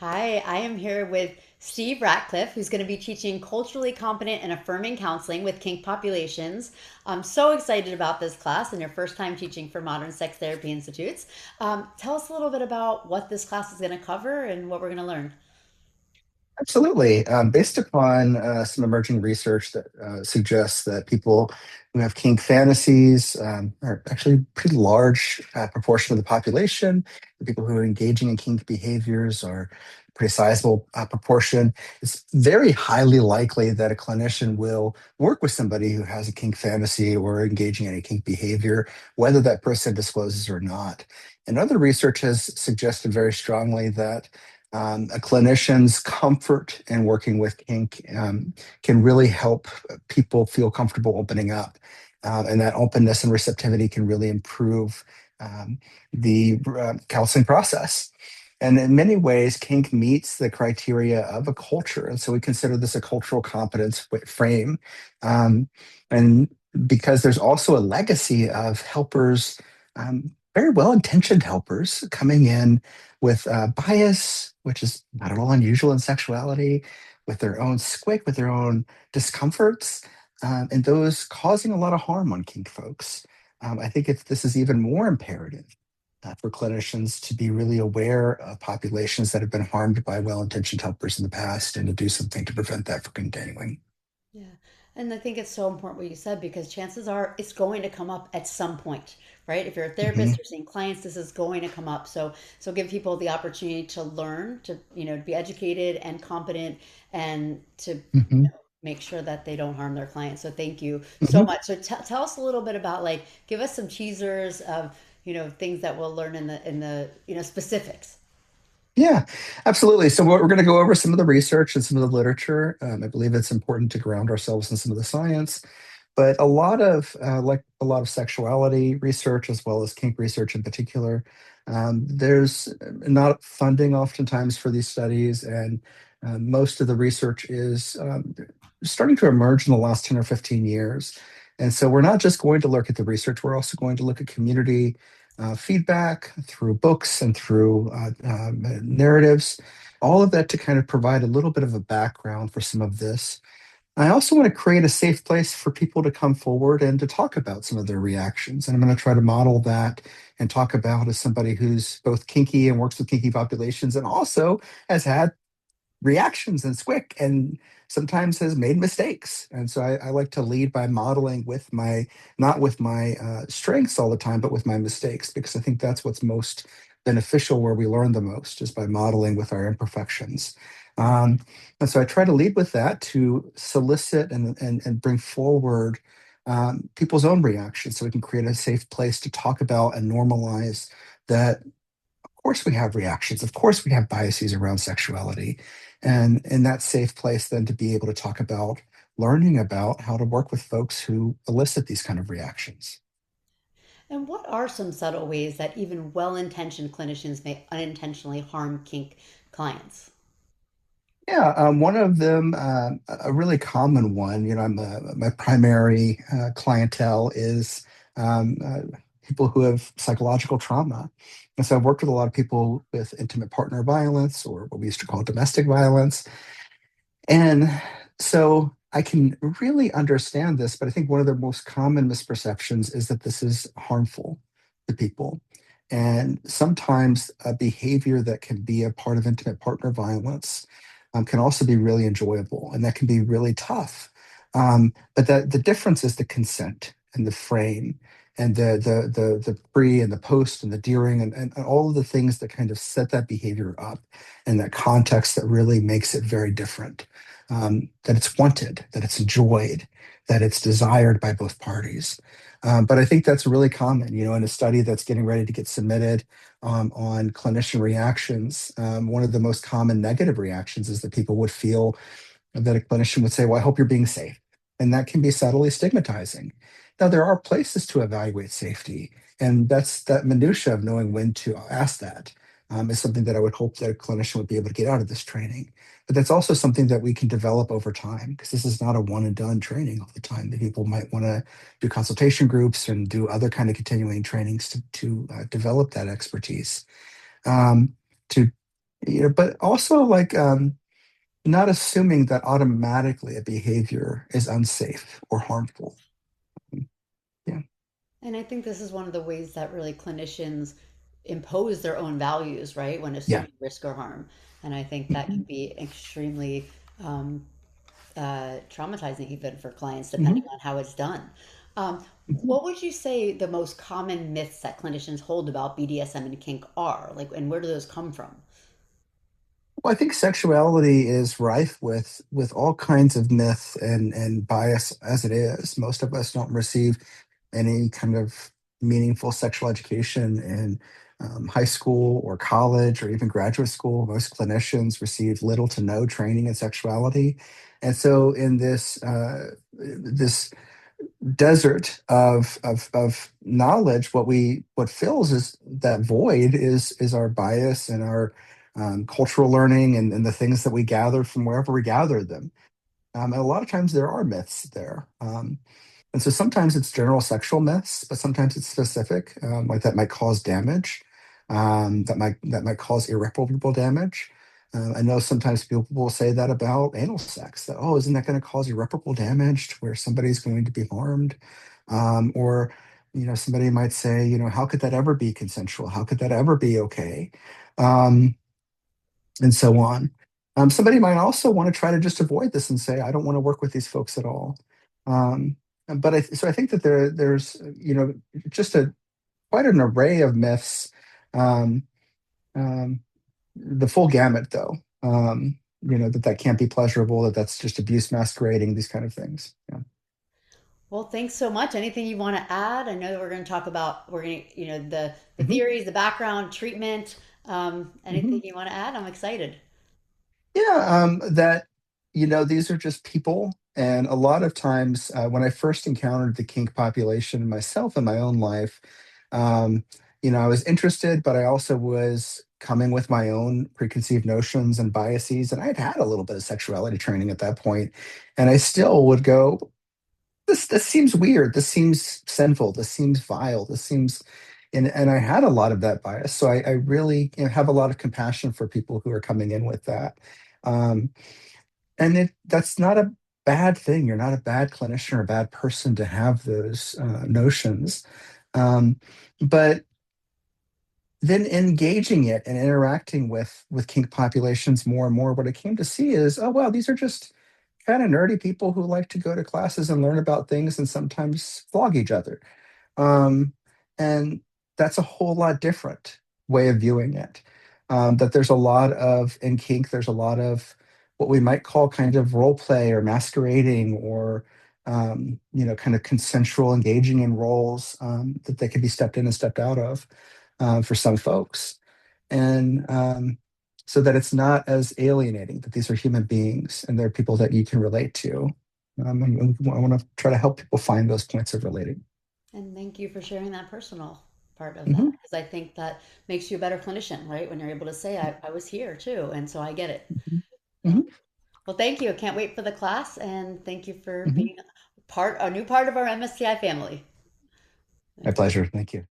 Hi, I am here with Steve Ratcliff, who's going to be teaching culturally competent and affirming counseling with kink populations. I'm so excited about this class and your first time teaching for Modern Sex Therapy Institutes. Tell us a little bit about what this class is going to cover and what we're going to learn. Absolutely. Based upon some emerging research that suggests that people who have kink fantasies are actually a pretty large proportion of the population. The people who are engaging in kink behaviors are a pretty sizable proportion. It's very highly likely that a clinician will work with somebody who has a kink fantasy or engaging in a kink behavior, whether that person discloses or not. And other research has suggested very strongly that a clinician's comfort in working with kink can really help people feel comfortable opening up. And that openness and receptivity can really improve the counseling process. And in many ways, kink meets the criteria of a culture. And so we consider this a cultural competence frame. Um, and because there's also a legacy of helpers, very well intentioned helpers coming in with bias, which is not at all unusual in sexuality, with their own squick, with their own discomforts, and those causing a lot of harm on kink folks. I think this is even more imperative for clinicians to be really aware of populations that have been harmed by well-intentioned helpers in the past and to do something to prevent that from continuing. Yeah. And I think it's so important what you said because chances are it's going to come up at some point, right? If you're a therapist Mhm, or seeing clients, this is going to come up. So give people the opportunity to learn, to be educated and competent and to mhm, make sure that they don't harm their clients. So thank you so mhm. much. So tell us a little bit about like give us some teasers of, things that we'll learn in the specifics. Yeah, absolutely. So we're going to go over some of the research and some of the literature. I believe it's important to ground ourselves in some of the science, but like a lot of sexuality research as well as kink research in particular, there's not funding oftentimes for these studies, and most of the research is starting to emerge in the last 10 or 15 years. And so we're not just going to look at the research, we're also going to look at community feedback through books and through narratives, all of that to kind of provide a little bit of a background for some of this. I also want to create a safe place for people to come forward and to talk about some of their reactions. And I'm going to try to model that and talk about as somebody who's both kinky and works with kinky populations and also has had reactions and squick and sometimes has made mistakes. And so I like to lead by modeling with not with my strengths all the time, but with my mistakes, because I think that's what's most beneficial, where we learn the most is by modeling with our imperfections. Um, and so I try to lead with that to solicit and bring forward people's own reactions so we can create a safe place to talk about and normalize that. Of course, we have reactions. Of course, we have biases around sexuality. And in that safe place, then to be able to talk about learning about how to work with folks who elicit these kind of reactions. And what are some subtle ways that even well-intentioned clinicians may unintentionally harm kink clients? Yeah, one of them, a really common one, my primary clientele is people who have psychological trauma. And so I've worked with a lot of people with intimate partner violence, or what we used to call domestic violence. And so I can really understand this, but I think one of the most common misperceptions is that this is harmful to people. And sometimes a behavior that can be a part of intimate partner violence can also be really enjoyable, and that can be really tough. But the difference is the consent and the frame and the pre and the post and the during and all of the things that kind of set that behavior up and that context that really makes it very different. That it's wanted, that it's enjoyed, that it's desired by both parties. But I think that's really common, in a study that's getting ready to get submitted on clinician reactions. One of the most common negative reactions is that people would feel that a clinician would say, "Well, I hope you're being safe." And that can be subtly stigmatizing. Now, there are places to evaluate safety, and that's that minutia of knowing when to ask that is something that I would hope that a clinician would be able to get out of this training. But that's also something that we can develop over time, because this is not a one and done training all the time. That people might want to do consultation groups and do other kind of continuing trainings to develop that expertise. To but also like not assuming that automatically a behavior is unsafe or harmful. Yeah. And I think this is one of the ways that really clinicians impose their own values, right, when Yeah. assuming risk or harm. And I think that can Hmm. be extremely um, traumatizing, even for clients, depending Hmm. on how it's done. Hmm. What would you say the most common myths that clinicians hold about BDSM and kink are? Like, and where do those come from? Well, I think sexuality is rife with all kinds of myth and bias as it is. Most of us don't receive any kind of meaningful sexual education in high school or college or even graduate school. Most clinicians receive little to no training in sexuality, and so in this desert of knowledge, what fills is that void is our bias and our cultural learning and the things that we gather from wherever we gather them. And a lot of times there are myths there. And so sometimes it's general sexual myths, but sometimes it's specific, like that might cause damage, that might cause irreparable damage. I know sometimes people will say that about anal sex, that, oh, isn't that going to cause irreparable damage to where somebody's going to be harmed? Or, somebody might say, how could that ever be consensual? How could that ever be okay? Um, and so on. Somebody might also want to try to just avoid this and say, I don't want to work with these folks at all. Um, so I think that there's just a quite an array of myths. Um, um, the full gamut, though. That can't be pleasurable. That's just abuse masquerading. These kind of things. Yeah. Well, thanks so much. Anything you want to add? I know that we're going to talk about we're going to, the Mhm. theories, the background, treatment. Anything Mhm. you want to add? I'm excited. Yeah, that these are just people, and a lot of times when I first encountered the kink population myself in my own life, um, I was interested, but I also was coming with my own preconceived notions and biases, and I had had a little bit of sexuality training at that point, and I still would go, this seems weird, this seems sinful, this seems vile, this seems. And I had a lot of that bias. So I really have a lot of compassion for people who are coming in with that. Um, and that's not a bad thing. You're not a bad clinician or a bad person to have those notions. Um, but then engaging it and interacting with kink populations more and more, what I came to see is, oh wow, these are just kind of nerdy people who like to go to classes and learn about things and sometimes flog each other. Um, and that's a whole lot different way of viewing it. That there's a lot of, in kink, there's a lot of what we might call kind of role play or masquerading or, kind of consensual engaging in roles that they can be stepped in and stepped out of for some folks. And so that it's not as alienating, that these are human beings and they're people that you can relate to. And I want to try to help people find those points of relating. And thank you for sharing that personal part of that Mhm. because I think that makes you a better clinician, right? When you're able to say, I was here too. And so I get it. Mhm. So, Mhm. well, thank you. I can't wait for the class. And thank you for Mhm. being a new part of our MSTI family. My pleasure. Thank you.